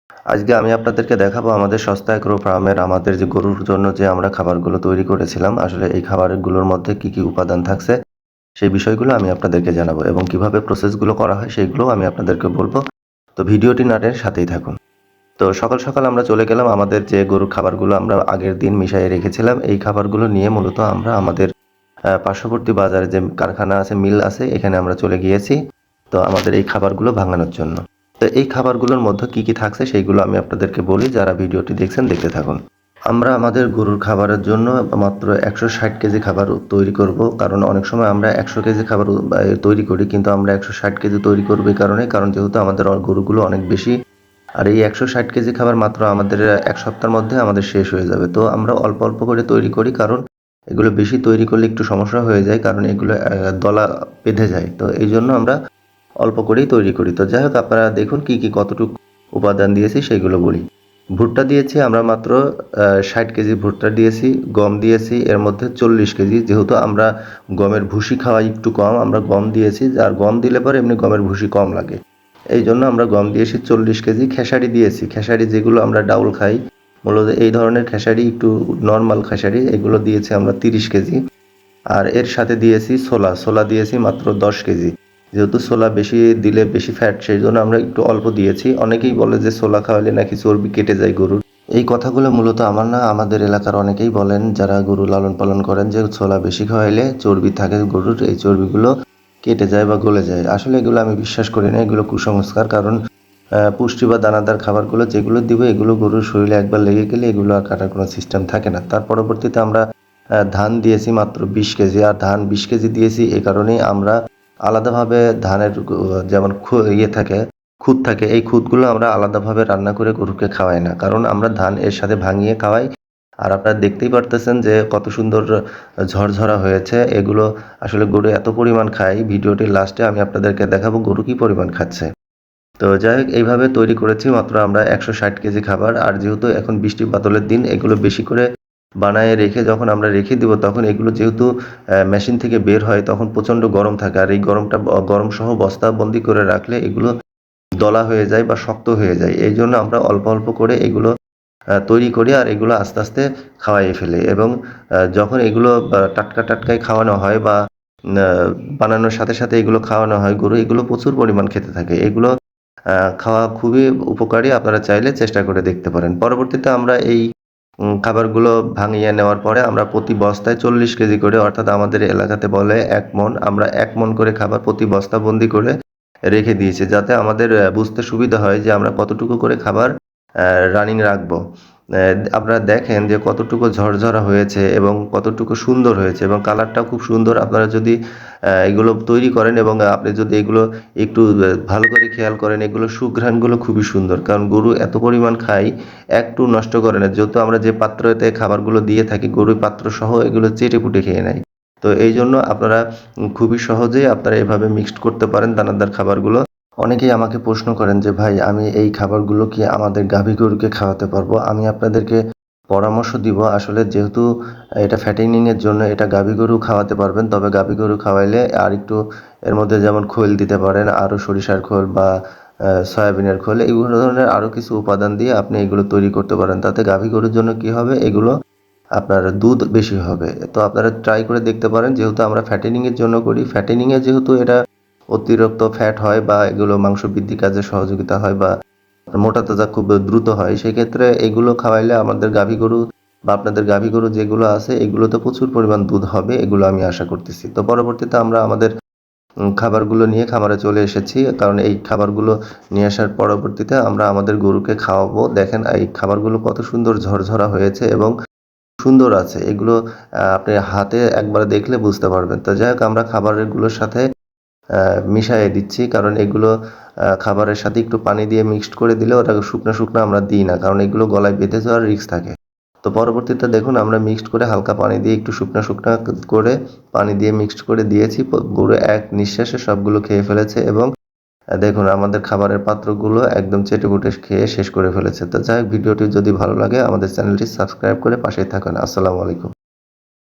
আজকে আমি আপনাদেরকে দেখাবো আমাদের সস্তা এগ্রো ফার্মের আমাদের যে গরুর জন্য যে আমরা খাবারগুলো তৈরি করেছিলাম, আসলে এই খাবারগুলোর মধ্যে কি কি উপাদান থাকছে সেই বিষয়গুলো আমি আপনাদেরকে জানাবো এবং কিভাবে প্রসেসগুলো করা হয় সেইগুলোও আমি আপনাদেরকে বলবো। তো ভিডিওটি না টেনে সাথেই থাকুন। তো সকাল সকাল আমরা চলে গেলাম আমাদের যে গরুর খাবারগুলো আমরা আগের দিন মিশিয়ে রেখেছিলাম, এই খাবারগুলো নিয়ে মূলত আমরা আমাদের পার্শ্ববর্তী বাজারে যে কারখানা আছে, মিল আছে, এখানে আমরা চলে গিয়েছি তো আমাদের এই খাবারগুলো ভাঙানোর জন্য। তো এই খাবারগুলোর মধ্যে কি কি থাকছে সেইগুলো আমি আপনাদেরকে বলি, যারা ভিডিওটি দেখছেন দেখতে থাকুন। আমরা আমাদের গরুর খাবারের জন্য মাত্র 160 কেজি খাবার তৈরি করব, কারণ অনেক সময় আমরা 100 কেজি খাবার তৈরি করি, কিন্তু আমরা 160 কেজি তৈরি করব এই কারণে, কারণ যেহেতু আমাদের গরুগুলো অনেক বেশি, আর এই 160 কেজি খাবার মাত্র আমাদের এক সপ্তাহের মধ্যে আমাদের শেষ হয়ে যাবে। তো আমরা অল্প অল্প করে তৈরি করি, কারণ এগুলো বেশি তৈরি করলে একটু সমস্যা হয়ে যায়, কারণ এগুলো দলা বেঁধে যায়। তো এই জন্য আমরা অল্প করেই তৈরি করি। তো যাই হোক, আপনারা দেখুন কি কি কতটুকু উপাদান দিয়েছি সেগুলো বলি। ভুট্টা দিয়েছি আমরা মাত্র 60 কেজি ভুট্টা দিয়েছি। গম দিয়েছি এর মধ্যে 40 কেজি, যেহেতু আমরা গমের ভুসি খাওয়াই একটু কম, আমরা গম দিয়েছি। আর গম দিলে পরে এমনি গমের ভুসি কম লাগে, এই জন্য আমরা গম দিয়েছি 40 কেজি। খেসারি দিয়েছি, খেসারি যেগুলো আমরা ডাউল খাই, মূলত এই ধরনের খেসারি, একটু নর্মাল খেসারি, এগুলো দিয়েছি আমরা 30 কেজি। আর এর সাথে দিয়েছি ছোলা, ছোলা দিয়েছি মাত্র 10 কেজি। যেহেতু ছোলা বেশি দিলে বেশি ফ্যাট, সেই জন্য আমরা একটু অল্প দিয়েছি। অনেকেই বলে যে ছোলা খাওয়ালে নাকি চর্বি কেটে যায় গরুর। এই কথাগুলো মূলত আমার না, আমাদের এলাকার অনেকেই বলেন যারা গরু লালন পালন করেন, যে ছোলা বেশি খাওয়াইলে চর্বি থাকে গরুর, এই চর্বিগুলো কেটে যায় বা গলে যায়। আসলে এগুলো আমি বিশ্বাস করি না, এগুলো কুসংস্কার। কারণ পুষ্টি বা দানাদার খাবারগুলো যেগুলো দিব, এগুলো গরুর শরীরে একবার লেগে গেলে এগুলো আর কাটার কোনো সিস্টেম থাকে না। তার পরবর্তীতে আমরা ধান দিয়েছি মাত্র 20 কেজি। আর ধান 20 কেজি দিয়েছি এই কারণেই, আমরা আলাদাভাবে ধানের যেমন থাকে, খুদ থাকে, এই খুদগুলো আমরা আলাদাভাবে রান্না করে গরুকে খাওয়াই না, কারণ আমরা ধান এর সাথে ভাঙিয়ে খাওয়াই। আর আপনারা দেখতেই পারতেছেন যে কত সুন্দর ঝরঝরা হয়েছে। এগুলো আসলে গরু এত পরিমাণ খায়, ভিডিওটির লাস্টে আমি আপনাদেরকে দেখাবো গরু কি পরিমাণ খাচ্ছে। তো যাই হোক, এইভাবে তৈরি করেছি মাত্র আমরা 160 কেজি খাবার। আর যেহেতু এখন বৃষ্টি বাদলের দিন, এগুলো বেশি করে বানায় রেখে যখন আমরা রেখে দিব, তখন এগুলো যেহেতু মেশিন থেকে বের হয়, তখন প্রচণ্ড গরম থাকে। আর এই গরমটা গরম সহ বস্তাবন্দি করে রাখলে এগুলো দলা হয়ে যায় বা শক্ত হয়ে যায়। এই জন্য আমরা অল্প অল্প করে এগুলো তৈরি করি, আর এগুলো আস্তে আস্তে খাওয়াইয়ে ফেলি। এবং যখন এগুলো টাটকা টাটকাই খাওয়ানো হয় বা বানানোর সাথে সাথে এগুলো খাওয়ানো হয়, গরু এগুলো প্রচুর পরিমাণ খেতে থাকে। এগুলো খাওয়া খুবই উপকারী, আপনারা চাইলে চেষ্টা করে দেখতে পারেন। পরবর্তীতে আমরা এই খাবারগুলো ভাঙিয়ে নেওয়ার পরে আমরা প্রতি বস্তায় 40 কেজি করে, অর্থাৎ আমাদের এলাকাতে বলে 1 মণ, আমরা 1 মণ করে খাবার প্রতি বস্তাবন্দি করে রেখে দিয়েছি, যাতে আমাদের বুঝতে সুবিধা হয় যে আমরা কতটুকু করে খাবার রানিং রাখবো। আপনারা দেখেন যে কতটুকু ঝরঝরা হয়েছে এবং কতটুকু সুন্দর হয়েছে, এবং কালারটাও খুব সুন্দর। আপনারা যদি এগুলো তৈরি করেন এবং আপনি যদি এগুলো একটু ভালো করে খেয়াল করেন, এগুলো সুঘ্রাণগুলো খুবই সুন্দর, কারণ গরু এত পরিমাণ খায়, একটু নষ্ট করে না। যেহেতু আমরা যে পাত্রতে খাবারগুলো দিয়ে থাকি, গরু পাত্র সহ এগুলো চেটেপুটে খেয়ে নেয়। তো এই জন্য আপনারা খুবই সহজেই আপনারা এভাবে মিক্সড করতে পারেন দানাদার খাবারগুলো। অনেকেই আমাকে প্রশ্ন করেন যে ভাই, আমি এই খাবারগুলো কি আমাদের গাভী গরুকে খাওয়াতে পারবো? আমি আপনাদেরকে পরামর্শ দিব, আসলে যেহেতু এটা ফ্যাটেনিং এর জন্য, এটা গাভী গরু খাওয়াতে পারবেন। তবে গাভী গরু খাওয়াইলে আর একটু এর মধ্যে যেমন খোল দিতে পারেন, আরও সরিষার খোল বা সয়াবিনের খোল, এই ধরনের আরও কিছু উপাদান দিয়ে আপনি এগুলো তৈরি করতে পারেন। তাতে গাভী গরুর জন্য কি হবে, এগুলো আপনার দুধ বেশি হবে। তো আপনারা ট্রাই করে দেখতে পারেন। যেহেতু আমরা ফ্যাটেনিং এর জন্য করি, ফ্যাটেনিং এ যেহেতু এটা অতিরিক্ত ফ্যাট হয় বা এগুলো মাংস বৃদ্ধি কাজে সহযোগিতা হয় বা মোটা তাজা খুব দ্রুত হয়, সেক্ষেত্রে এগুলো খাওয়াইলে আমাদের গাভী গরু বা আপনাদের গাভী গরু যেগুলো আছে, এগুলোতে প্রচুর পরিমাণ দুধ হবে, এগুলো আমি আশা করতেছি। তো পরবর্তীতে আমরা আমাদের খাবারগুলো নিয়ে খামারে চলে এসেছি, কারণ এই খাবারগুলো নিয়ে আসার পরবর্তীতে আমরা আমাদের গরুকে খাওয়াবো। দেখেন এই খাবারগুলো কত সুন্দর ঝরঝরা হয়েছে এবং সুন্দর আছে। এগুলো আপনি হাতে একবার দেখলে বুঝতে পারবেন। তো যাই হোক, আমরা খাবারগুলোর সাথে মিশায়ে দিচ্ছি, কারণ এগুলো খাবারের সাথে একটু পানি দিয়ে মিক্সড করে দিলে ওটা শুকনা শুকনা আমরা দিই না, কারণ এগুলো গলায় বেঁধে যাওয়ার রিস্ক থাকে। তো পরবর্তীতে দেখুন, আমরা মিক্সড করে হালকা পানি দিয়ে একটু শুকনা শুকনা করে পানি দিয়ে মিক্সড করে দিয়েছি। গরু এক নিঃশ্বাসে সবগুলো খেয়ে ফেলেছে এবং দেখুন আমাদের খাবারের পাত্রগুলো একদম চেটেপুটে খেয়ে শেষ করে ফেলেছে। তো যাই হোক, ভিডিওটি যদি ভালো লাগে আমাদের চ্যানেলটি সাবস্ক্রাইব করে পাশেই থাকুন। আসসালামু আলাইকুম।